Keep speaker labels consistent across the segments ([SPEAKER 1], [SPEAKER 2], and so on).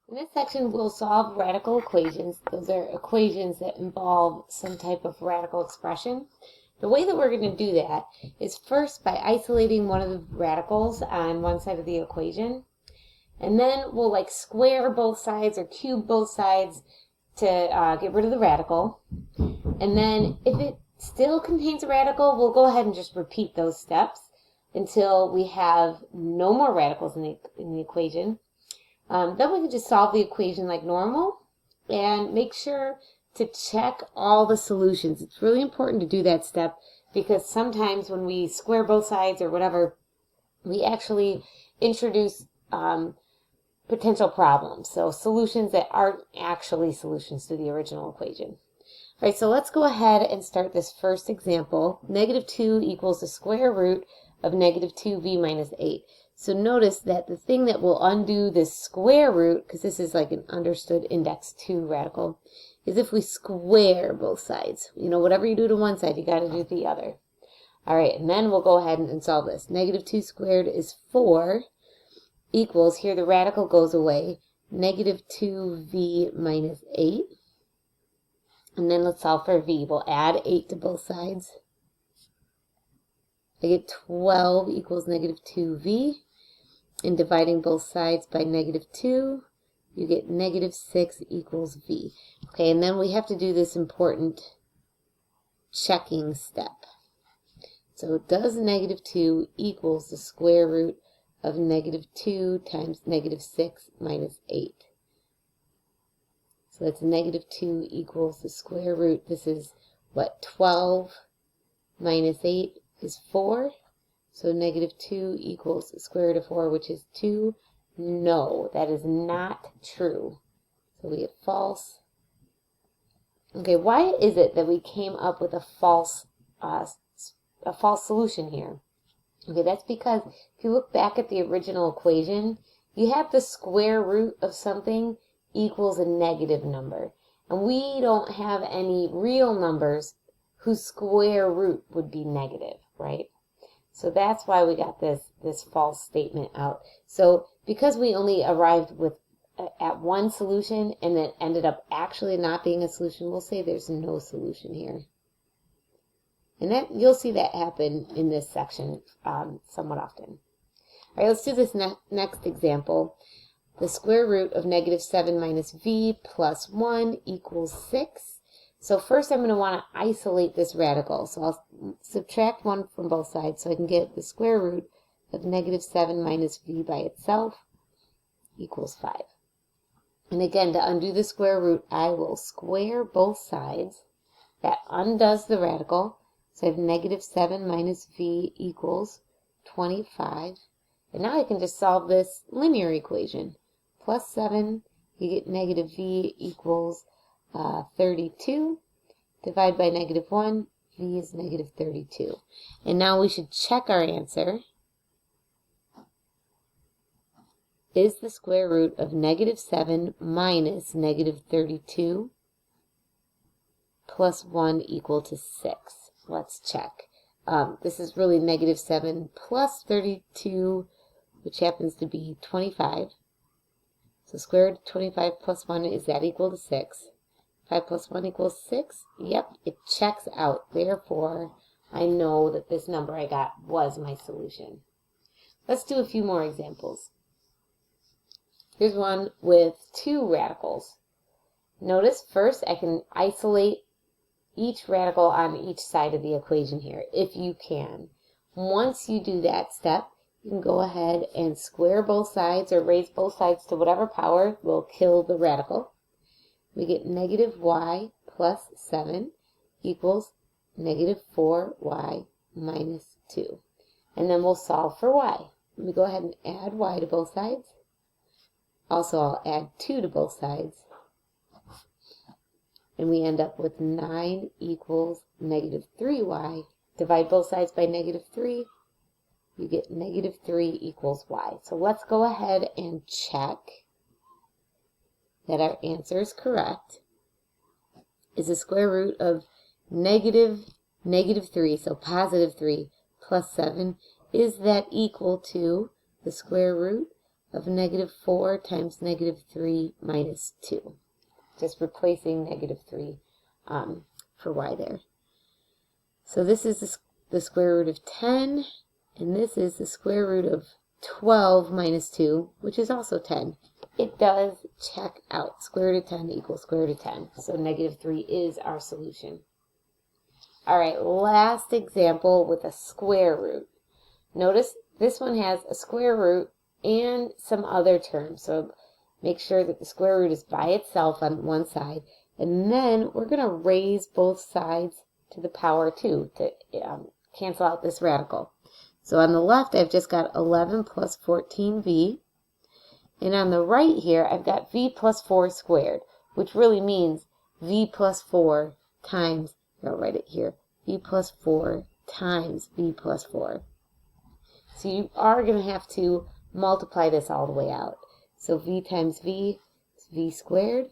[SPEAKER 1] In this section, we'll solve radical equations. Those are equations that involve some type of radical expression. The way that we're going to do that is first by isolating one of the radicals on one side of the equation. And then we'll like square both sides or cube both sides to get rid of the radical. And then if it still contains a radical, we'll go ahead and just repeat those steps until we have no more radicals in the equation. Then we can just solve the equation like normal and make sure to check all the solutions. It's really important to do that step because sometimes when we square both sides or whatever, we actually introduce potential problems. So solutions that aren't actually solutions to the original equation. All right, so let's go ahead and start this first example. Negative 2 equals the square root of negative 2v minus 8. So notice that the thing that will undo this square root, because this is like an understood index 2 radical, is if we square both sides. You know, whatever you do to one side, you got to do to the other. All right, and then we'll go ahead and solve this. Negative 2 squared is 4 equals, here the radical goes away, negative 2v minus 8. And then let's solve for v. We'll add 8 to both sides. I get 12 equals negative 2v. And dividing both sides by negative 2, you get negative 6 equals v. Okay, and then we have to do this important checking step. So does negative 2 equals the square root of negative 2 times negative 6 minus 8? So that's negative 2 equals the square root. This is what, 12 minus 8 is 4. So negative 2 equals the square root of 4, which is 2. No, that is not true. So we get false. Okay, why is it that we came up with a false solution here? Okay, that's because if you look back at the original equation, you have the square root of something equals a negative number. And we don't have any real numbers whose square root would be negative, right? So that's why we got this false statement out. So because we only arrived at one solution and then ended up actually not being a solution, we'll say there's no solution here. And that you'll see that happen in this section somewhat often. All right, let's do this next example. The square root of negative 7 minus v plus 1 equals 6. So first I'm going to want to isolate this radical. So I'll subtract 1 from both sides so I can get the square root of negative 7 minus v by itself equals 5. And again, to undo the square root, I will square both sides. That undoes the radical. So I have negative 7 minus v equals 25. And now I can just solve this linear equation. Plus 7, you get negative v equals 32. Divide by negative 1, v is negative 32. And now we should check our answer. Is the square root of negative 7 minus negative 32 plus 1 equal to 6? Let's check. This is really negative 7 plus 32, which happens to be 25. So square root of 25 plus 1, is that equal to 6? 5 plus 1 equals 6? Yep, it checks out. Therefore, I know that this number I got was my solution. Let's do a few more examples. Here's one with 2 radicals. Notice first I can isolate each radical on each side of the equation here, if you can. Once you do that step, you can go ahead and square both sides or raise both sides to whatever power will kill the radical. We get negative y plus 7 equals negative 4y minus 2. And then we'll solve for y. Let me go ahead and add y to both sides. Also, I'll add 2 to both sides. And we end up with 9 equals negative 3y. Divide both sides by negative 3. You get negative 3 equals y. So let's go ahead and check that our answer is correct. Is the square root of negative 3, so positive 3, plus 7, is that equal to the square root of negative 4 times negative 3 minus 2. Just replacing negative 3 for y there. So this is the square root of 10, and this is the square root of 12 minus 2, which is also 10. It does check out. Square root of 10 equals square root of 10. So negative 3 is our solution. All right, last example with a square root. Notice this one has a square root and some other terms. So make sure that the square root is by itself on one side. And then we're going to raise both sides to the power 2 to cancel out this radical. So on the left, I've just got 11 plus 14v. And on the right here, I've got v plus 4 squared, which really means v plus 4 times, I'll write it here, v plus 4 times v plus 4. So you are going to have to multiply this all the way out. So v times v is v squared.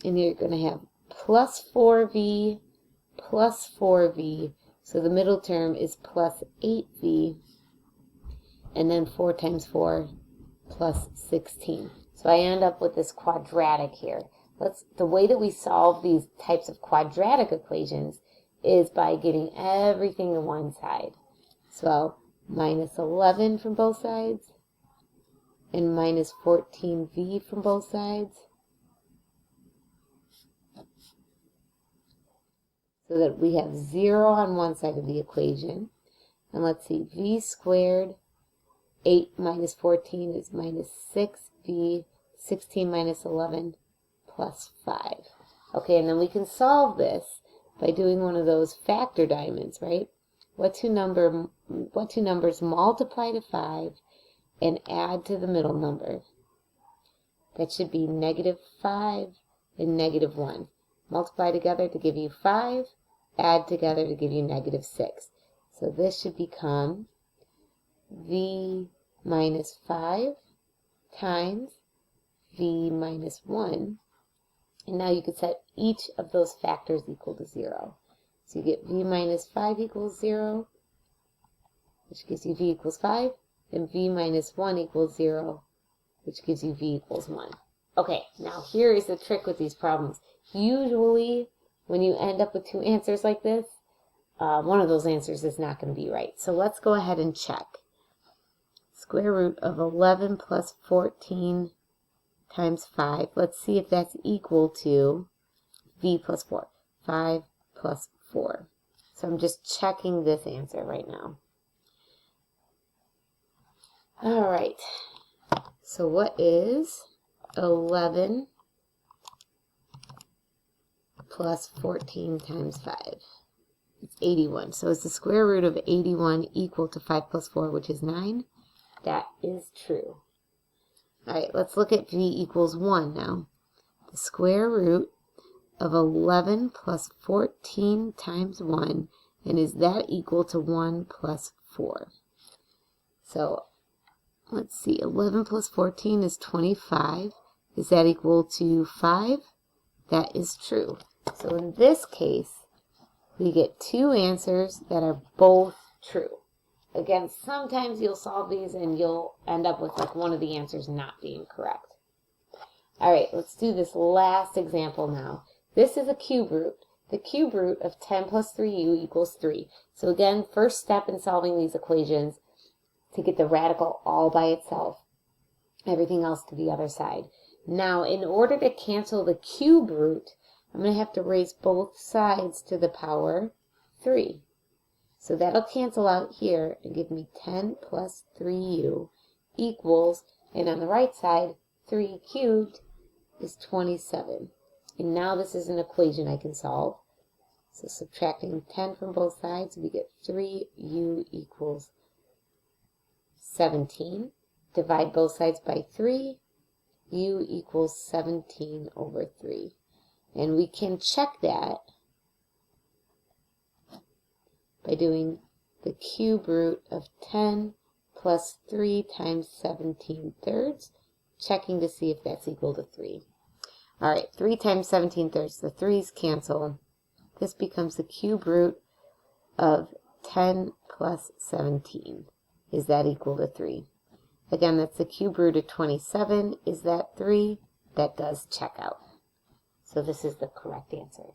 [SPEAKER 1] And you're going to have plus 4v plus 4v. So the middle term is plus 8v. And then 4 times 4 plus 16. So I end up with this quadratic here. The way that we solve these types of quadratic equations is by getting everything on one side. So minus 11 from both sides, and minus 14v from both sides, so that we have 0 on one side of the equation. And let's see, v squared, 8 minus 14 is minus 6v, 16 minus 11 plus 5. Okay, and then we can solve this by doing one of those factor diamonds, right? What two numbers multiply to 5 and add to the middle number? That should be negative 5 and negative 1. Multiply together to give you 5, add together to give you negative 6. So this should become v minus 5 times v minus 1. And now you could set each of those factors equal to 0. So you get v minus 5 equals 0, which gives you v equals 5, and v minus 1 equals 0, which gives you v equals 1. Okay, now here is the trick with these problems. Usually, when you end up with two answers like this, one of those answers is not going to be right. So let's go ahead and check. Square root of 11 plus 14 times 5. Let's see if that's equal to v plus 4. 5 plus 4. So I'm just checking this answer right now. All right. So what is 11 plus 14 times 5? It's 81. So is the square root of 81 equal to 5 plus 4, which is 9? That is true. All right, let's look at v equals 1 now. The square root of 11 plus 14 times 1, and is that equal to 1 plus 4? So let's see, 11 plus 14 is 25. Is that equal to 5? That is true. So in this case, we get two answers that are both true. Again, sometimes you'll solve these and you'll end up with like one of the answers not being correct. All right, let's do this last example now. This is a cube root. The cube root of 10 plus 3u equals 3. So again, first step in solving these equations to get the radical all by itself, everything else to the other side. Now, in order to cancel the cube root, I'm going to have to raise both sides to the power 3. So that'll cancel out here and give me 10 plus 3u equals, and on the right side, 3 cubed is 27. And now this is an equation I can solve. So subtracting 10 from both sides, we get 3u equals 17. Divide both sides by 3, u equals 17 over 3. And we can check that by doing the cube root of 10 plus 3 times 17 thirds, checking to see if that's equal to 3. All right, 3 times 17 thirds, the 3's cancel. This becomes the cube root of 10 plus 17. Is that equal to 3? Again, that's the cube root of 27. Is that 3? That does check out. So this is the correct answer.